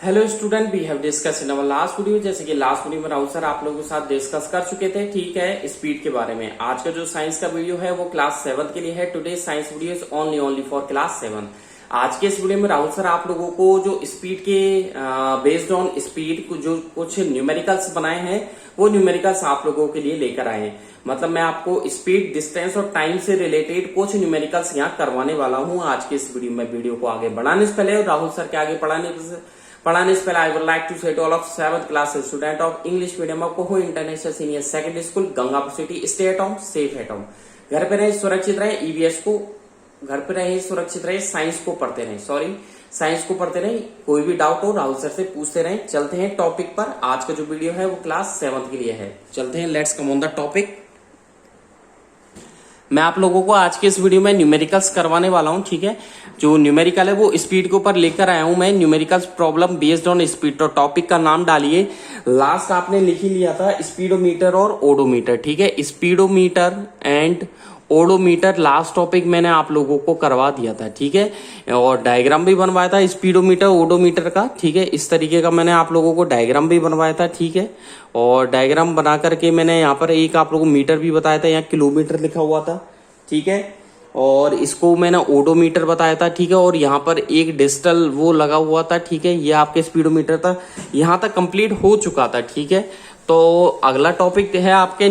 Hello student, we have discuss in our last video. जैसे कि last video में Rahul sir आप लोगों के साथ डिस्कस कर चुके थे, ठीक है, स्पीड के बारे में। आज का जो साइंस का वीडियो है वो क्लास 7 के लिए है। Today science video is only for class 7। आज के इस वीडियो में राहुल सर आप लोगों को जो स्पीड के बेस्ड ऑन स्पीड जो कुछ न्यूमेरिकल्स बनाए हैं वो न्यूमेरिकल्स आप लोगों के लिए लेकर आए हैं। मतलब मैं आपको स्पीड, डिस्टेंस और टाइम से रिलेटेड कुछ न्यूमेरिकल्स यहाँ करवाने वाला हूँ आज के इस वीडियो में। वीडियो को आगे बढ़ाने से पहले और राहुल सर के आगे पढ़ाने से पहले I would like to say to all of 7th class student of English medium of Koho international senior secondary school Gangapur city, stay at home, safe at home. घर पे रहे, सुरक्षित रहे, ईवीएस को घर पे रहे, सुरक्षित रहे, साइंस को पढ़ते रहे। कोई भी डाउट हो राहुल सर से पूछते रहे। चलते हैं टॉपिक पर। आज का जो वीडियो है वो क्लास 7 के लिए है। चलते हैं, let's come on the topic. मैं आप लोगों को आज के इस वीडियो में न्यूमेरिकल्स करवाने वाला हूं, ठीक है। जो न्यूमेरिकल है वो स्पीड के ऊपर लेकर आया हूं मैं, numericals problem based on speed. तो टॉपिक का नाम डालिए, लास्ट आपने लिख ही लिया था, स्पीडोमीटर और ओडोमीटर, ठीक है। Speedometer and odometer last topic मैंने आप लोगों को करवा दिया था, ठीक है। और डायग्राम भी बनवाया था स्पीडोमीटर ओडोमीटर का, ठीक है। इस तरीके का मैंने आप लोगों को डायग्राम भी बनवाया था, ठीक है। और डायग्राम बना करके मैंने यहाँ पर एक आप लोगों को मीटर भी बताया था, यहाँ किलोमीटर लिखा हुआ था, ठीक है। और इसको मैंने ओडोमीटर बताया था, ठीक है। और यहाँ पर एक डिजिटल वो लगा हुआ था, ठीक है। ये आपके स्पीडोमीटर था। यहाँ तक कंप्लीट हो चुका था, ठीक है। तो अगला टॉपिक है आपके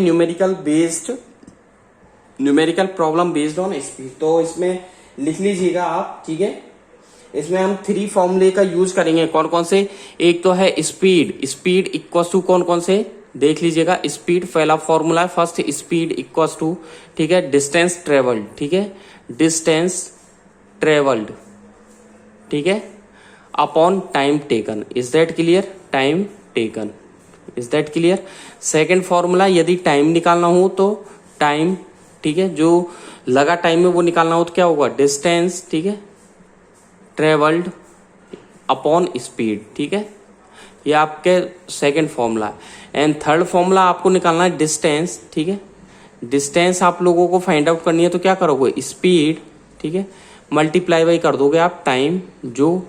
numerical problem based on speed. तो इसमें लिख लीजिएगा आप, ठीक है। इसमें हम 3 फॉर्मूले का यूज करेंगे। कौन कौन से? एक तो है स्पीड इक्वल टू कौन कौन से देख लीजिएगा। स्पीड पहला फॉर्मूला है, फर्स्ट स्पीड इक्वल टू, ठीक है, डिस्टेंस ट्रेवल्ड, ठीक है, डिस्टेंस ट्रेवल्ड, ठीक है, upon time taken. Is that clear? Time taken, is that clear? Second formula, यदि टाइम निकालना हो तो टाइम, ठीक है, जो लगा टाइम में वो निकालना हो तो क्या होगा? डिस्टेंस, ठीक है, ट्रेवल्ड अपॉन स्पीड, ठीक है। ये आपके सेकंड फॉर्मूला है। एंड थर्ड फॉर्मूला आपको निकालना है डिस्टेंस, ठीक है। डिस्टेंस आप लोगों को फाइंड आउट करनी है तो क्या करोगे? स्पीड, ठीक है, मल्टीप्लाई बाई कर दोगे आप टाइम जो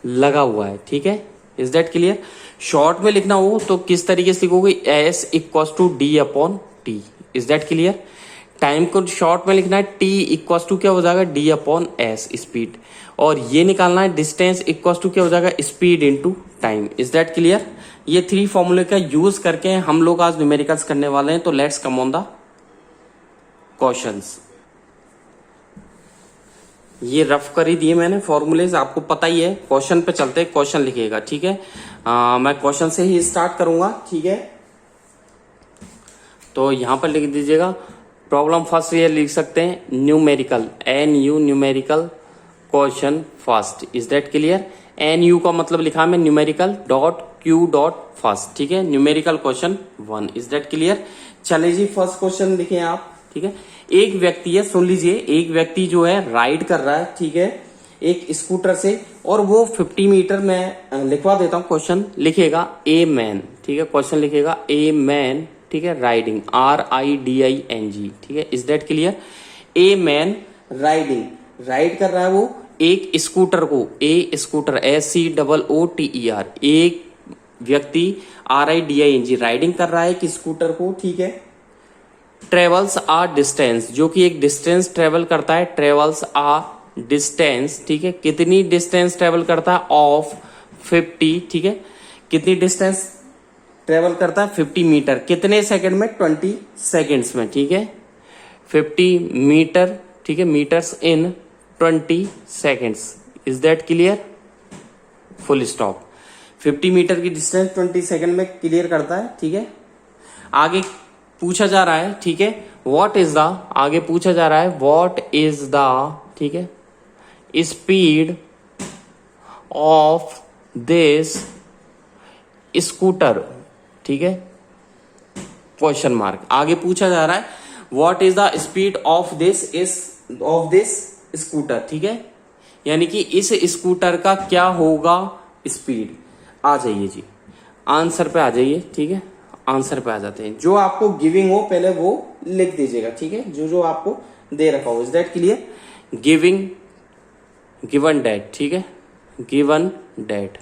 लगा हुआ है, ठीक है। Is that clear? शॉर्ट में लिखना हो तो किस तरीके से लिखोगे? S equal to d upon t. Is that clear? Time को शॉर्ट में लिखना है, टी इक्वल टू क्या हो जाएगा? D upon s, speed. और ये निकालना है डिस्टेंस इक्वल टू क्या हो जाएगा? Speed into time. Is that clear? ये 3 फॉर्मूले का यूज करके हम लोग आज न्यूमेरिकल्स करने वाले हैं। तो let's come on the questions. ये रफ कर ही दिए मैंने फॉर्मूलेज, आपको पता ही है। क्वेश्चन पे चलते हैं, क्वेश्चन लिखिएगा, ठीक है। मैं क्वेश्चन से ही स्टार्ट करूंगा, ठीक है। तो यहां पर लिख दीजिएगा प्रॉब्लम फर्स्ट। ये लिख सकते हैं numerical, NU numerical question first. Is that clear? NU का मतलब लिखा मैं numerical dot Q dot first, ठीक है। Numerical question 1। Is that clear? चलिए जी, फर्स्ट क्वेश्चन लिखे आप, ठीक है। एक व्यक्ति है, सुन लीजिए, एक व्यक्ति जो है राइड कर रहा है, ठीक है, एक स्कूटर से, और वो 50 मीटर में लिखवा देता हूं क्वेश्चन, लिखेगा ए मैन, ठीक है। क्वेश्चन लिखेगा ए मैन, ठीक है, राइडिंग, RIDING, ठीक है। Is that clear? A man riding, ride कर रहा है वो एक स्कूटर को, ए स्कूटर, SCOOTER, एक व्यक्ति RIDING राइडिंग कर रहा है एक स्कूटर को, ठीक है। ट्रेवल्स आ डिस्टेंस, जो कि एक डिस्टेंस ट्रेवल करता है, ट्रेवल्स आ डिस्टेंस, ठीक है। कितनी डिस्टेंस ट्रेवल करता है? ऑफ 50, ठीक है। कितनी डिस्टेंस ट्रेवल करता है? 50 मीटर। कितने सेकंड में? 20 सेकंड्स में, ठीक है। 50 मीटर, ठीक है, metres in 20 seconds. Is that clear? Full stop. 50 metre की डिस्टेंस 20 सेकंड में क्लियर करता है, ठीक है। आगे पूछा जा रहा है, ठीक है, व्हाट इज द, आगे पूछा जा रहा है व्हाट इज द, ठीक है, स्पीड ऑफ दिस स्कूटर, ठीक है, क्वेश्चन मार्क। आगे पूछा जा रहा है what is the speed of this scooter, ठीक है, यानी कि इस स्कूटर का क्या होगा स्पीड। आ जाइए जी, आंसर पे आ जाइए, ठीक है। आंसर पे आ जाते हैं। जो आपको गिविंग हो पहले वो लिख दीजिएगा, ठीक है, जो जो आपको दे रखा हो। Is that clear? Given date, ठीक है, गिवन डेट।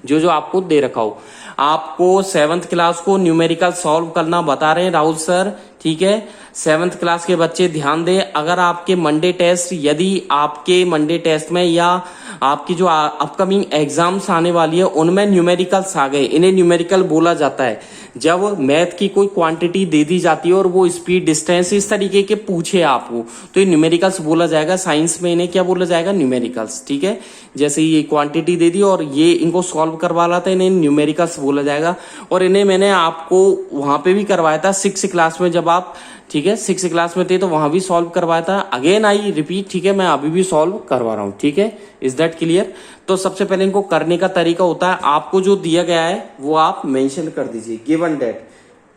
जो जो आपको दे रखा हो। आपको 7th क्लास को न्यूमेरिकल सॉल्व करना बता रहे हैं राहुल सर, ठीक है। 7th क्लास के बच्चे ध्यान दें, अगर आपके मंडे टेस्ट, यदि आपके मंडे टेस्ट में या आपकी जो अपकमिंग एग्जाम्स आने वाली है उनमें न्यूमेरिकल्स आ गए, इन्हें न्यूमेरिकल बोला जाता है। जब मैथ की कोई क्वांटिटी दे दी जाती है और वो स्पीड, डिस्टेंस इस तरीके के पूछे आपको, तो ये न्यूमेरिकल्स बोला जाएगा। साइंस में इन्हें क्या बोला जाएगा? न्यूमेरिकल्स, ठीक है। जैसे ये क्वांटिटी दे दी और ये इनको सॉल्व करवा रहा था, इन्हें न्यूमेरिकल्स बोला जाएगा। और इन्हें मैंने आपको वहां पे भी करवाया था 6th क्लास में, जब आप, ठीक है, 6th क्लास में थे तो वहां भी सॉल्व करवाया था। अगेन आई रिपीट, ठीक है, मैं अभी भी सॉल्व करवा रहा हूं, ठीक है। Is that clear? तो सबसे पहले इनको करने का तरीका होता है, आपको जो दिया गया है वो आप मेंशन कर दीजिए। गिवन दैट,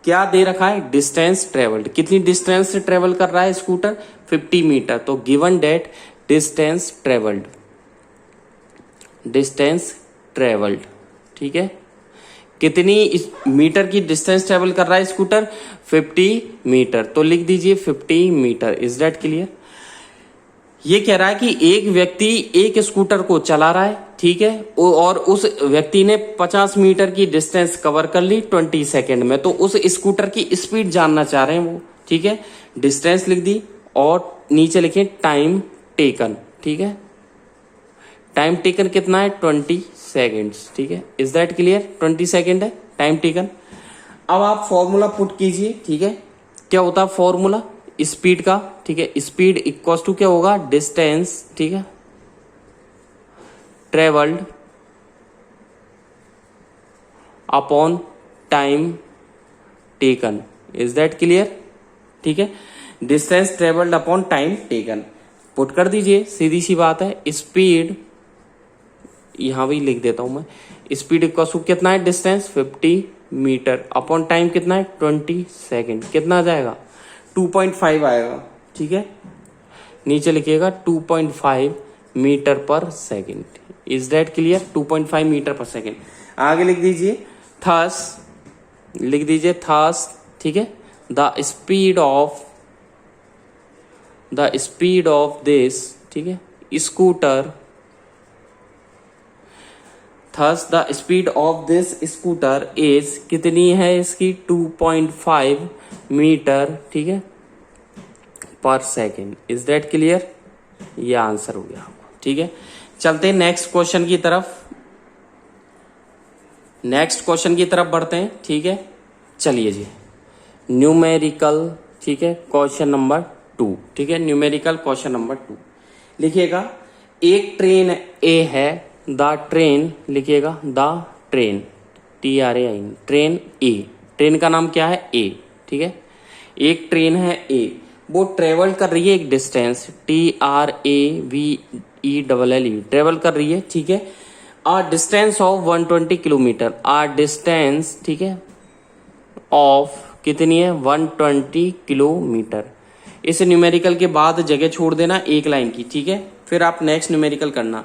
क्या दे रखा है? डिस्टेंस ट्रेवल्ड, कितनी डिस्टेंस से ट्रेवल कर रहा है स्कूटर? 50 मीटर। तो given that distance travelled, distance travelled, ठीक है। कितनी मीटर की डिस्टेंस ट्रेवल कर रहा है स्कूटर? 50 मीटर। तो लिख दीजिए 50 मीटर। Is that clear? ये कह रहा है कि एक व्यक्ति एक स्कूटर को चला रहा है, ठीक है, और उस व्यक्ति ने 50 मीटर की डिस्टेंस कवर कर ली 20 सेकेंड में। तो उस स्कूटर की स्पीड जानना चाह रहे हैं वो, ठीक है। डिस्टेंस लिख दी और नीचे लिखे टाइम टेकन, ठीक है। टाइम टेकन कितना है? 20 सेकेंड्स, ठीक है। Is that clear? 20 सेकेंड है टाइम टेकन। अब आप फॉर्मूला पुट कीजिए, ठीक है। क्या होता है फॉर्मूला स्पीड का? ठीक है, स्पीड इक्वल टू क्या होगा? डिस्टेंस, ठीक है, travelled upon time taken. Is that clear? ठीक है, distance travelled upon time taken put कर दीजिए, सीधी सी बात है। स्पीड यहां भी लिख देता हूं मैं, स्पीड इक्वल टू कितना है? डिस्टेंस 50 मीटर अपॉन टाइम कितना है? 20 सेकेंड। कितना आ जाएगा? 2.5 आएगा, ठीक है। नीचे लिखिएगा 2.5 metre per second. Is that clear? 2.5 metre per second. आगे लिख दीजिए थस, लिख दीजिए थस, ठीक है। द स्पीड ऑफ दिस, ठीक है, scooter, thus the speed of this scooter is, कितनी है इसकी? 2.5 मीटर, ठीक है, पर सेकेंड। Is that clear? ये आंसर हो गया, ठीक है। चलते हैं नेक्स्ट क्वेश्चन की तरफ, नेक्स्ट क्वेश्चन की तरफ बढ़ते हैं, ठीक है। चलिए जी, न्यूमेरिकल, ठीक है, क्वेश्चन नंबर 2, ठीक है, न्यूमेरिकल क्वेश्चन नंबर 2। लिखिएगा एक ट्रेन ए है, द ट्रेन, लिखिएगा the train, TRAIN, train A, train का नाम क्या है? ए, ठीक है। एक ट्रेन है ए, वो ट्रेवल कर रही है एक डिस्टेंस, TRAVELLE, ट्रेवल कर रही है, ठीक है। A distance of 120 kilometre, a distance, ठीक है, ऑफ कितनी है? 120 किलोमीटर। इस न्यूमेरिकल के बाद जगह छोड़ देना एक लाइन की, ठीक है। फिर आप नेक्स्ट न्यूमेरिकल करना।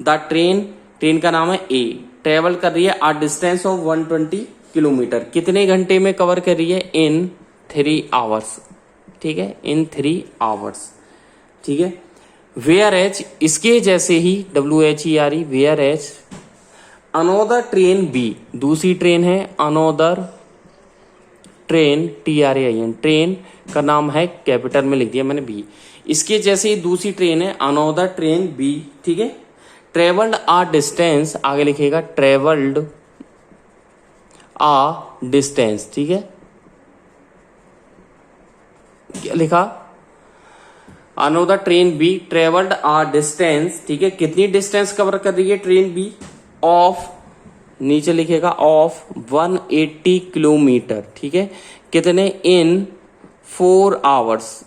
द ट्रेन, ट्रेन का नाम है ए, ट्रेवल कर रही है आ डिस्टेंस ऑफ 120 किलोमीटर, कितने घंटे में कवर कर रही है? इन 3 आवर्स, ठीक है, इन 3 आवर्स, ठीक है। वेयर एच, इसके जैसे ही, WHERE, where h another train b, दूसरी ट्रेन है अनोदर ट्रेन, TRAIN, ट्रेन का नाम है, कैपिटल में लिख दिया मैंने बी। इसके जैसे ही दूसरी ट्रेन है अनोदर ट्रेन बी, ठीक है। ट्रेवल्ड आ डिस्टेंस, आगे लिखिएगा ट्रेवल्ड आ डिस्टेंस, ठीक है। क्या लिखा? अनोदर ट्रेन बी ट्रेवल्ड आ डिस्टेंस, ठीक है, कितनी डिस्टेंस कवर कर रही है ट्रेन बी? ऑफ, नीचे लिखिएगा ऑफ 180 किलोमीटर, ठीक है, कितने? इन 4 आवर्स।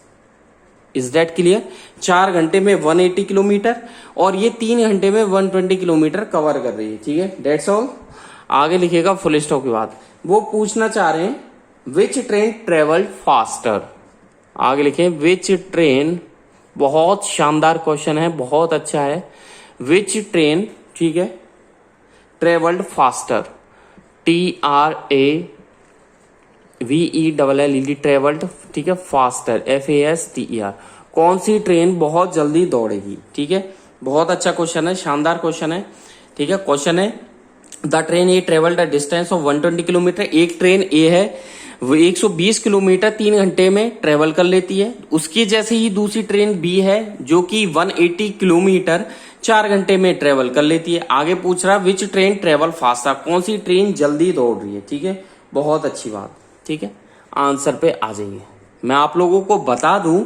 Is that clear? 4 घंटे में 180 किलोमीटर और ये 3 घंटे में 120 किलोमीटर कवर कर रही है, ठीक है। That's all. आगे लिखिएगा फुल स्टॉप के बाद। वो पूछना चाह रहे हैं विच ट्रेन ट्रेवल्ड फास्टर, आगे लिखें विच ट्रेन, बहुत शानदार क्वेश्चन है, बहुत अच्छा है। विच ट्रेन, ठीक है, ट्रेवल्ड फास्टर, TRAVELLE, ट्रेवल्ड, ठीक है, फास्टर, FASTER, कौन सी ट्रेन बहुत जल्दी दौड़ेगी, ठीक है। बहुत अच्छा क्वेश्चन है, शानदार क्वेश्चन है, ठीक है। क्वेश्चन है the train A travelled a distance of 120 kilometre. एक ट्रेन ए है वो 120 किलोमीटर 3 घंटे में ट्रेवल कर लेती है। उसकी जैसे ही दूसरी ट्रेन बी है जो कि 180 किलोमीटर 4 घंटे में ट्रेवल कर लेती है। आगे पूछ रहा विच ट्रेन ट्रेवल फास्टर, कौन सी ट्रेन जल्दी दौड़ रही है। ठीक है, बहुत अच्छी बात। ठीक है, आंसर पे आ जाइए। मैं आप लोगों को बता दूं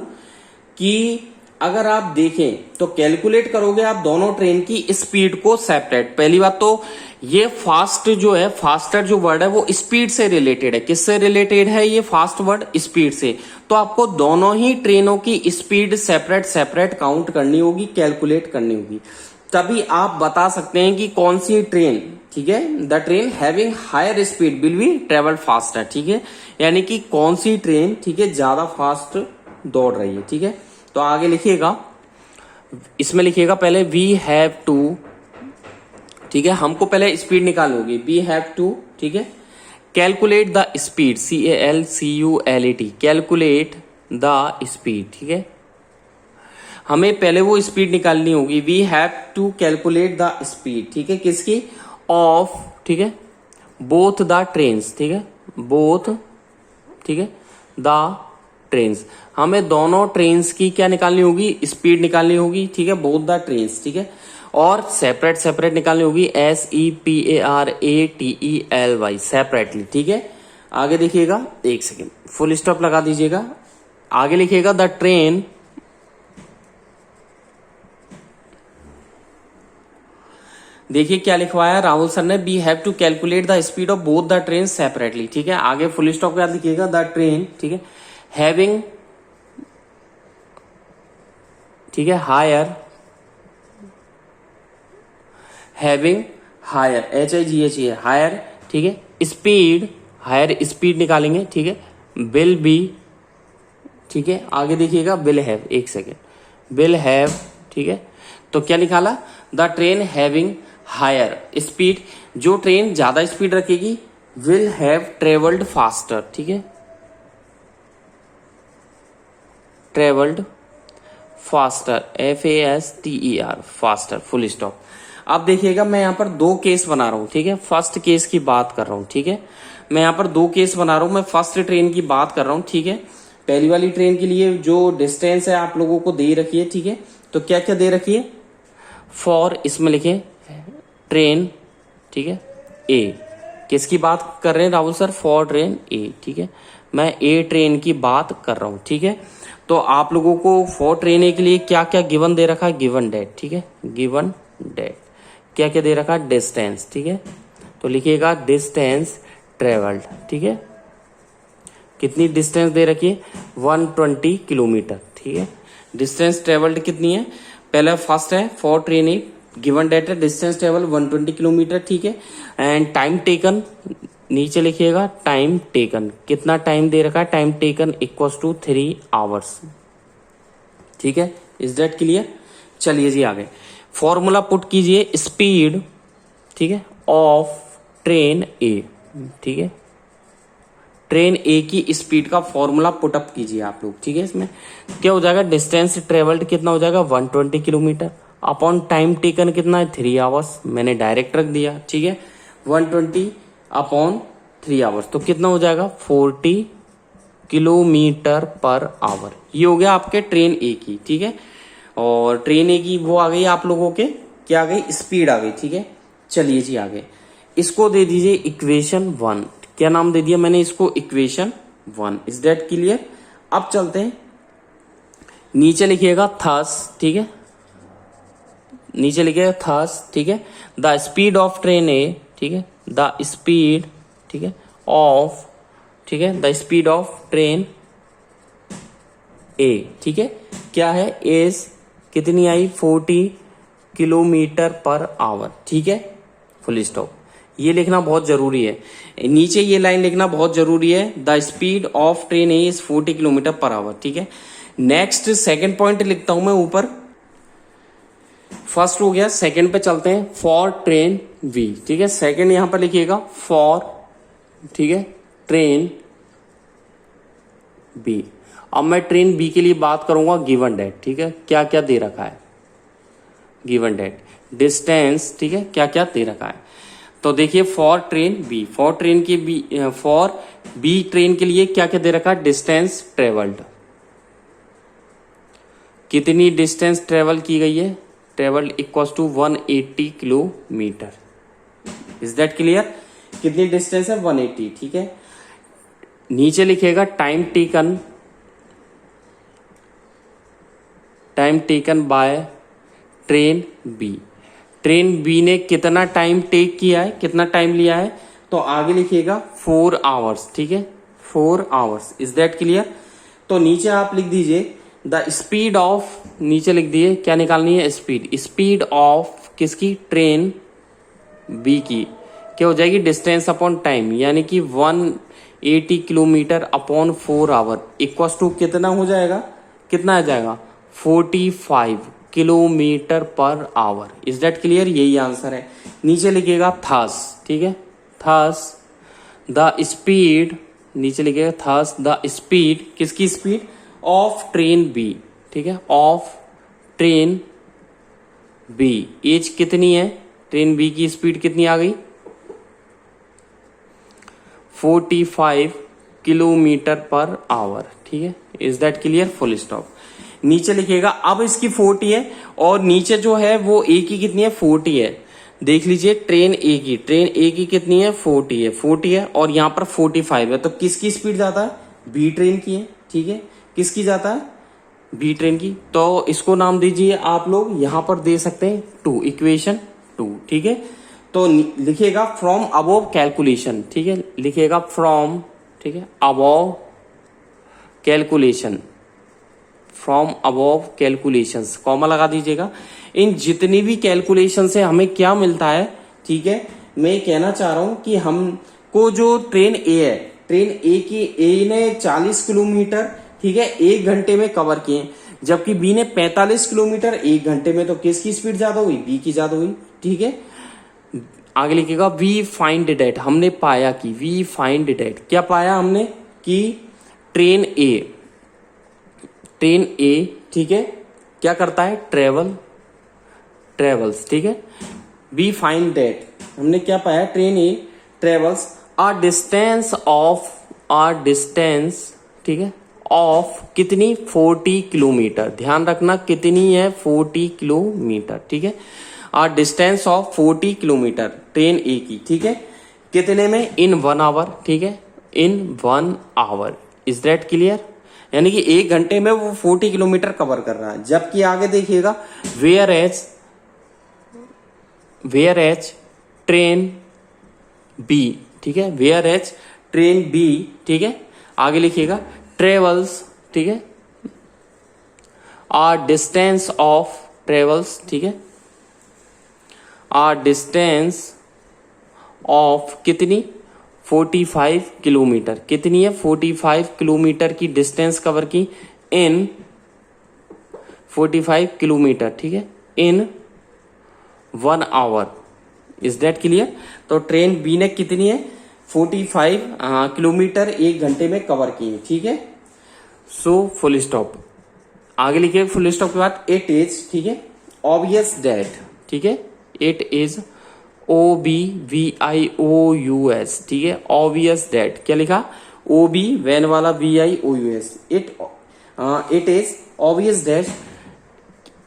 कि अगर आप देखें तो कैलकुलेट करोगे आप दोनों ट्रेन की स्पीड को सेपरेट। पहली बात तो ये फास्ट जो है, फास्टर जो वर्ड है वो स्पीड से रिलेटेड है। किससे रिलेटेड है ये फास्ट वर्ड? स्पीड से। तो आपको दोनों ही ट्रेनों की स्पीड सेपरेट सेपरेट काउंट करनी होगी, कैलकुलेट करनी होगी, तभी आप बता सकते हैं कि कौन सी ट्रेन, ठीक है, the train having higher speed will be travel faster. ठीक है, यानी कि कौन सी ट्रेन, ठीक है, ज्यादा फास्ट दौड़ रही है। ठीक है, तो आगे लिखिएगा, इसमें लिखिएगा पहले वी हैव टू, ठीक है, हमको पहले स्पीड निकालनी होगी। वी हैव टू, ठीक है, calculate the speed, CALCULAT, calculate the speed. ठीक है, हमें पहले वो स्पीड निकालनी होगी। We have to calculate the speed, ठीक है, किसकी? ऑफ, ठीक है, बोथ द ट्रेन्स, ठीक है, बोथ, ठीक है, द ट्रेन्स। हमें दोनों ट्रेन्स की क्या निकालनी होगी? स्पीड निकालनी होगी। ठीक है, बोथ द ट्रेन्स, ठीक है, और सेपरेट सेपरेट निकालनी होगी। SEPARATELY, separately. ठीक है, आगे देखिएगा, एक सेकेंड फुल स्टॉप लगा दीजिएगा। आगे लिखिएगा द ट्रेन, देखिए क्या लिखवाया राहुल सर ने, we have to calculate the speed of both the train separately. ठीक है, आगे फुल स्टॉप के बाद लिखिएगा द ट्रेन, ठीक है, हैविंग, ठीक है, higher, having higher, HIGH, higher, ठीक है, स्पीड, हायर स्पीड निकालेंगे। ठीक है, विल बी, ठीक है, आगे देखिएगा विल हैव, एक सेकेंड, विल हैव, ठीक है, तो क्या निकाला? The train having higher speed, जो ट्रेन ज्यादा स्पीड रखेगी विल हैव ट्रेवल्ड फास्टर। ठीक है, travelled faster, FASTER, faster, full stop. अब देखिएगा मैं यहां पर दो केस बना रहा हूं। ठीक है, फर्स्ट केस की बात कर रहा हूं। ठीक है, मैं यहां पर दो केस बना रहा हूं। मैं फर्स्ट ट्रेन की बात कर रहा हूं। ठीक है, पहली वाली ट्रेन के लिए जो डिस्टेंस है आप लोगों को दे रखी है। ठीक है, तो क्या क्या दे रखी है? फॉर, इसमें लिखे ट्रेन, ठीक है, ए। किसकी बात कर रहे हैं Rahul sir? For train A. ठीक है, मैं ए ट्रेन की बात कर रहा हूं। ठीक है, तो आप लोगों को फॉर ट्रेन ए के लिए क्या क्या गिवन दे रखा है? गिवन डेट, ठीक है, गिवन डेट, क्या क्या दे रखा है? डिस्टेंस। ठीक है, तो लिखिएगा डिस्टेंस ट्रेवल्ड। ठीक है, कितनी डिस्टेंस दे रखी है? 120 किलोमीटर। ठीक है, डिस्टेंस ट्रेवल्ड कितनी है? पहला फर्स्ट है for train A, given data है, डिस्टेंस ट्रेवल 120 किलोमीटर। ठीक है, एंड टाइम टेकन, नीचे लिखिएगा टाइम टेकन, कितना टाइम दे रखा है? Time taken equals to 3 hours. ठीक है, इज दैट क्लियर? चलिए जी आगे फॉर्मूला पुट कीजिए, स्पीड, ठीक है, ऑफ ट्रेन ए। ठीक है, ट्रेन ए की स्पीड का फॉर्मूला पुटअप कीजिए आप लोग। ठीक है, इसमें क्या हो जाएगा? डिस्टेंस ट्रेवल्ड कितना हो जाएगा? 120 किलोमीटर अपॉन टाइम टेकन कितना है? 3 आवर्स। मैंने डायरेक्ट रख दिया। ठीक है, 120 अपॉन 3 आवर्स, तो कितना हो जाएगा? 40 किलोमीटर पर आवर। ये हो गया आपके ट्रेन ए की। ठीक है, और ट्रेन ए की वो आ गई आप लोगों के, क्या आ गई? स्पीड आ गई। ठीक है, चलिए जी आगे इसको दे दीजिए इक्वेशन 1। क्या नाम दे दिया मैंने इसको? इक्वेशन 1। Is that clear? अब चलते हैं, नीचे लिखिएगा थस। ठीक है, नीचे लिखिएगा थस। ठीक है, the speed of train A, ठीक है, द स्पीड, ठीक है, ऑफ, ठीक है, the speed of train A, ठीक है, क्या है? इज कितनी आई? 40 किलोमीटर पर आवर। ठीक है, फुल स्टॉप। ये लिखना बहुत जरूरी है, नीचे ये लाइन लिखना बहुत जरूरी है। The speed of train A is 40 kilometre per our. ठीक है, नेक्स्ट सेकंड पॉइंट लिखता हूं मैं ऊपर। फर्स्ट हो गया, सेकंड पे चलते हैं। फॉर ट्रेन बी, ठीक है, सेकंड यहां पर लिखिएगा फॉर, ठीक है, ट्रेन बी। अब मैं ट्रेन बी के लिए बात करूंगा गिवन डेट। ठीक है, क्या क्या दे रखा है? गिवन डेट, डिस्टेंस, ठीक है, क्या क्या दे रखा है? तो देखिए for train B, for B train के लिए क्या क्या दे रखा, डिस्टेंस ट्रेवल्ड, कितनी डिस्टेंस ट्रेवल की गई है, travelled equals to 180 kilometre. Is that clear? कितनी डिस्टेंस है, 180। ठीक है, नीचे लिखेगा time taken by train B. Train B ने कितना टाइम टेक किया है, कितना टाइम लिया है, तो आगे लिखिएगा 4 आवर्स। ठीक है, 4 आवर्स। Is that clear? तो नीचे आप लिख दीजिए द स्पीड ऑफ, नीचे लिख दिए क्या निकालनी है, स्पीड ऑफ किसकी, ट्रेन बी की, क्या हो जाएगी, डिस्टेंस अपॉन टाइम, यानी कि 180 kilometre upon 4 hour equal to कितना हो जाएगा, कितना आ जाएगा, 45 kilometre per hour. Is that clear? यही आंसर है। नीचे लिखिएगा थस, ठीक है, थस द स्पीड, नीचे लिखिएगा थस द स्पीड, किसकी स्पीड, ऑफ ट्रेन बी। ठीक है, ऑफ ट्रेन बी, एज कितनी है, ट्रेन बी की स्पीड कितनी आ गई, 45 किलोमीटर पर आवर। ठीक है, is that clear? Full stop. नीचे लिखिएगा, अब इसकी 40 है और नीचे जो है वो ए की कितनी है, 40 है। देख लीजिए ट्रेन ए की कितनी है, 40 है और यहाँ पर 45 है, तो किसकी स्पीड जाता है, बी ट्रेन की है। ठीक है, किसकी जाता है, बी ट्रेन की। तो इसको नाम दीजिए आप लोग, यहां पर दे सकते हैं 2, इक्वेशन 2। ठीक है, तो लिखिएगा फ्रॉम अबोव कैलकुलेशन। ठीक है, लिखिएगा फ्रॉम, ठीक है, above calculation, from above calculations, comma लगा दीजिएगा। इन जितनी भी कैलकुलेशन से हमें क्या मिलता है, ठीक है, मैं कहना चाह रहा हूं कि हमको जो ट्रेन ए है, ट्रेन ए ने 40 किलोमीटर, ठीक है, 1 घंटे में कवर किए, जबकि बी ने 45 किलोमीटर 1 घंटे में, तो किसकी स्पीड ज्यादा हुई, बी की ज्यादा हुई। ठीक है, आगे लिखिएगा वी फाइंड डेट, हमने पाया कि, वी फाइंड डेट, क्या पाया हमने, कि ट्रेन ए, ठीक है, क्या करता है, ट्रेवल्स। ठीक है, वी फाइंड डेट, हमने क्या पाया, train A travels a distance, ठीक है, ऑफ कितनी, 40 किलोमीटर। ध्यान रखना कितनी है, 40 किलोमीटर। ठीक है, a distance of 40 kilometre train ए की। ठीक है, कितने में, इन 1 आवर। ठीक है, इन 1 आवर। Is that clear? यानी कि 1 घंटे में वो 40 किलोमीटर कवर कर रहा है। जबकि आगे देखिएगा वेयर एज ट्रेन बी, ठीक है, वेयर एज ट्रेन बी, ठीक है, आगे लिखिएगा ट्रेवल्स, ठीक है, आर डिस्टेंस ऑफ ट्रेवल्स, ठीक है, आर डिस्टेंस ऑफ कितनी, 45 किलोमीटर, कितनी है, 45 किलोमीटर की डिस्टेंस कवर की इन 45 किलोमीटर, ठीक है, इन 1 आवर। Is that clear? तो ट्रेन बी ने कितनी है, 45 किलोमीटर 1 घंटे में कवर किए। ठीक है, सो फुल स्टॉप। आगे लिखिए फुल स्टॉप के बाद इट इज, ठीक है, ऑब्वियस दैट, ठीक है, इट इज OBVIOUS, ठीक है, ऑब्वियस दैट, क्या लिखा, OB वैन वाला VIOUS, it is obvious that.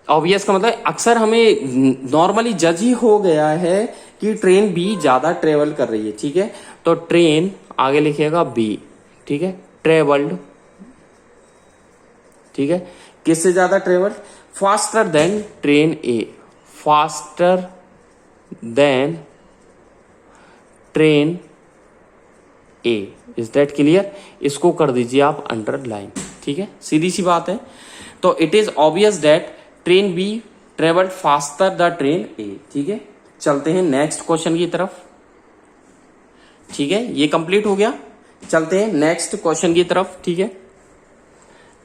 Obvious का मतलब अक्सर हमें नॉर्मली जज ही हो गया है कि ट्रेन बी ज्यादा ट्रेवल कर रही है। ठीक है, तो ट्रेन आगे लिखिएगा बी, ठीक है, ट्रेवल्ड, ठीक है, किससे ज्यादा travel, faster than train A, faster than train A. Is that clear? इसको कर दीजिए आप अंडरलाइन। ठीक है, सीधी सी बात है। तो it is obvious that train B travelled faster the train A. ठीक है, चलते हैं नेक्स्ट क्वेश्चन की तरफ। ठीक है, ये कंप्लीट हो गया। चलते हैं नेक्स्ट क्वेश्चन की तरफ। ठीक है,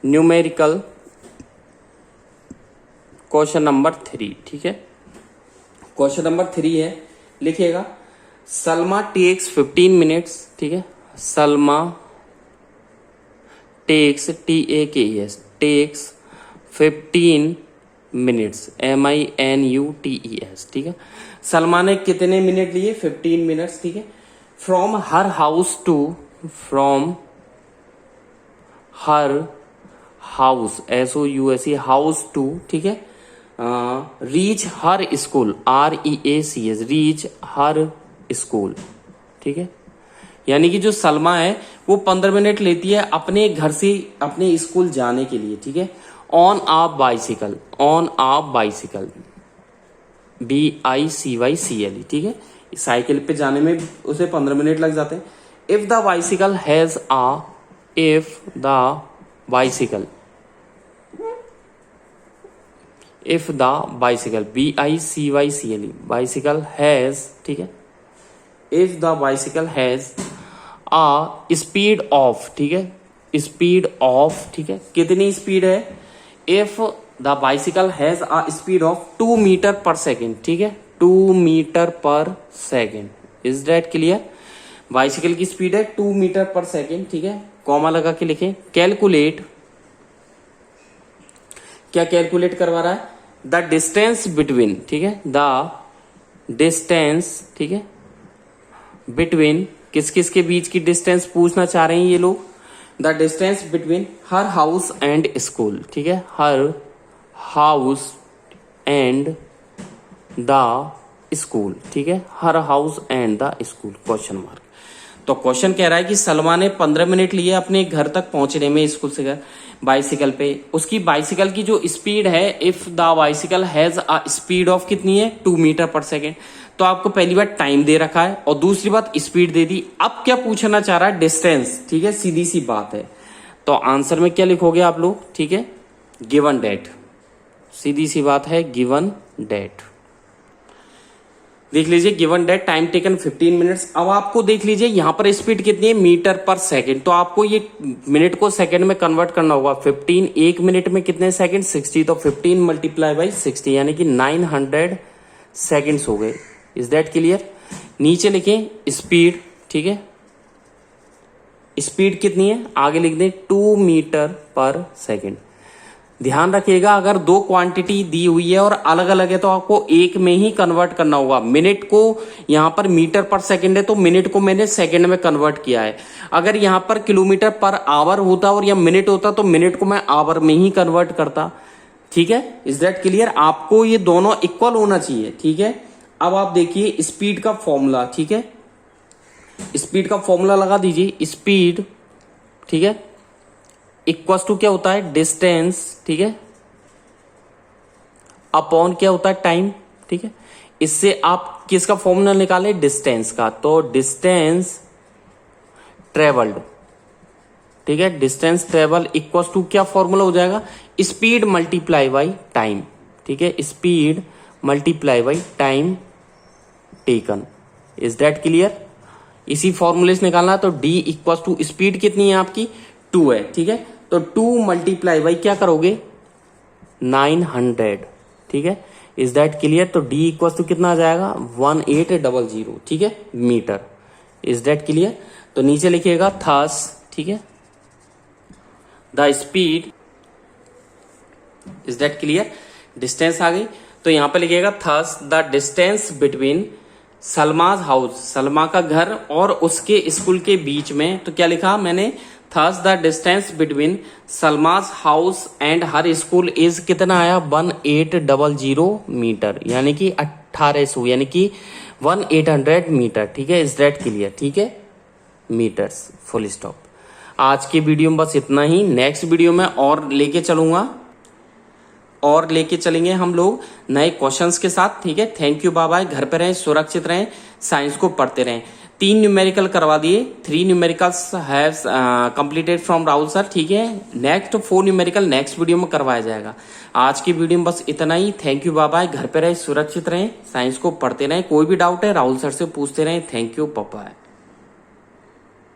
न्यूमेरिकल क्वेश्चन नंबर 3। ठीक है, क्वेश्चन नंबर 3 है, लिखिएगा सलमा टेक्स 15 मिनट्स, ठीक है, Salma takes TAKES takes 15 minutes MINUTES, ठीक है, सलमा ने कितने मिनट लिए? 15 मिनट्स, ठीक है। From her house to, from her house, SOUSE, house to, ठीक है, reach her school, REACH, reach her school, ठीक है। यानी कि जो सलमा है वो 15 मिनट लेती है अपने घर से अपने स्कूल जाने के लिए, ठीक है। On a bicycle, on a bicycle, BICYCLE, ठीक है। साइकिल पे जाने में उसे 15 मिनट लग जाते हैं। If the bicycle has a, if the bicycle, if the bicycle, BICYCLE, bicycle has, ठीक है, if the bicycle has a speed of, ठीक है, स्पीड ऑफ, ठीक है, कितनी स्पीड है? If the bicycle has a speed of 2 metre per second, ठीक है, 2 metre per second, is that clear? Bicycle की स्पीड है 2 मीटर पर सेकेंड, ठीक है। कॉमा लगा के लिखें। कैलकुलेट, क्या कैलकुलेट करवा रहा है? द डिस्टेंस बिटवीन, ठीक है, द डिस्टेंस, ठीक है, बिटवीन, किस किस के बीच की डिस्टेंस पूछना चाह रहे हैं ये लोग? The distance between her house and school, ठीक है, her house and the school, ठीक है, her house and the school, question mark. तो क्वेश्चन कह रहा है कि सलमा ने 15 मिनट लिए अपने घर तक पहुंचने में स्कूल से घर बाइसिकल पे। उसकी बाइसिकल की जो स्पीड है, if the bicycle has a speed of कितनी है? 2 मीटर पर सेकेंड। तो आपको पहली बात टाइम दे रखा है और दूसरी बात स्पीड दे दी। अब क्या पूछना चाह रहा है? डिस्टेंस, ठीक है, सीधी सी बात है। तो आंसर में क्या लिखोगे आप लोग? ठीक है, गिवन डेट, सीधी सी बात है, गिवन डेट। देख लीजिए, given data, time taken 15 minutes. अब आपको देख लीजिए यहां पर स्पीड कितनी है? मीटर पर सेकंड। तो आपको ये मिनट को सेकंड में कन्वर्ट करना होगा। 15, 1 मिनट में कितने सेकंड? 60। तो 15 मल्टीप्लाई बाई 60 यानी कि 900 सेकंड्स हो गए। Is that clear? नीचे लिखें स्पीड, ठीक है, स्पीड कितनी है आगे लिख दें 2 मीटर पर सेकंड। ध्यान रखिएगा, अगर दो क्वांटिटी दी हुई है और अलग अलग है तो आपको एक में ही कन्वर्ट करना होगा। मिनट को यहां पर मीटर पर सेकंड है तो मिनट को मैंने सेकंड में कन्वर्ट किया है। अगर यहां पर किलोमीटर पर आवर होता और या मिनट होता तो मिनट को मैं आवर में ही कन्वर्ट करता। ठीक है, इज दैट क्लियर? आपको ये दोनों इक्वल होना चाहिए। ठीक है, अब आप देखिए स्पीड का फॉर्मूला। ठीक है, स्पीड का फॉर्मूला लगा दीजिए। स्पीड, ठीक है, इक्वल टू क्या होता है? डिस्टेंस, ठीक है, अपॉन क्या होता है? टाइम। ठीक है, इससे आप किसका फॉर्मूला निकाले? डिस्टेंस का। तो डिस्टेंस ट्रेवल्ड, ठीक है, डिस्टेंस ट्रेवल इक्वल टू क्या फॉर्मूला हो जाएगा? Speed multiply by time. ठीक है, speed multiply by time taken. Is that clear? इसी फॉर्मूले से निकालना है। तो d इक्वल टू स्पीड कितनी है आपकी? 2 है। ठीक है, तो 2 मल्टीप्लाई बाई क्या करोगे? 900। ठीक है, इज दैट क्लियर? तो d इक्वल टू कितना आ जाएगा? 1800। ठीक है, मीटर। Is that clear? तो नीचे लिखिएगा थस, ठीक है, the speed. Is that clear? Distance आ गई तो यहां पर लिखिएगा thus the distance between Salma's house, Salma का घर और उसके स्कूल के बीच में। तो क्या लिखा मैंने? Thus the distance between Salma's house and her school is कितना आया? 1800 मीटर, यानी कि 1800, यानी कि 1800 मीटर। ठीक है, इज दैट क्लियर? ठीक है, मीटर्स, फुल स्टॉप। आज की वीडियो में बस इतना ही। नेक्स्ट वीडियो में और लेके चलूंगा और लेके चलेंगे हम लोग नए क्वेश्चंस के साथ। ठीक है, थैंक यू, बाय बाय। घर पे रहें, सुरक्षित रहें, साइंस को पढ़ते रहें। 3 न्यूमेरिकल करवा दिए, 3 numericals have completed from Rahul sir. ठीक है, नेक्स्ट 4 न्यूमेरिकल नेक्स्ट वीडियो में करवाया जाएगा। आज की वीडियो में बस इतना ही। Thank you, bye bye. घर पे रहें, सुरक्षित रहें, साइंस को पढ़ते रहें। कोई भी डाउट है राहुल सर से पूछते रहें। Thank you, bye bye.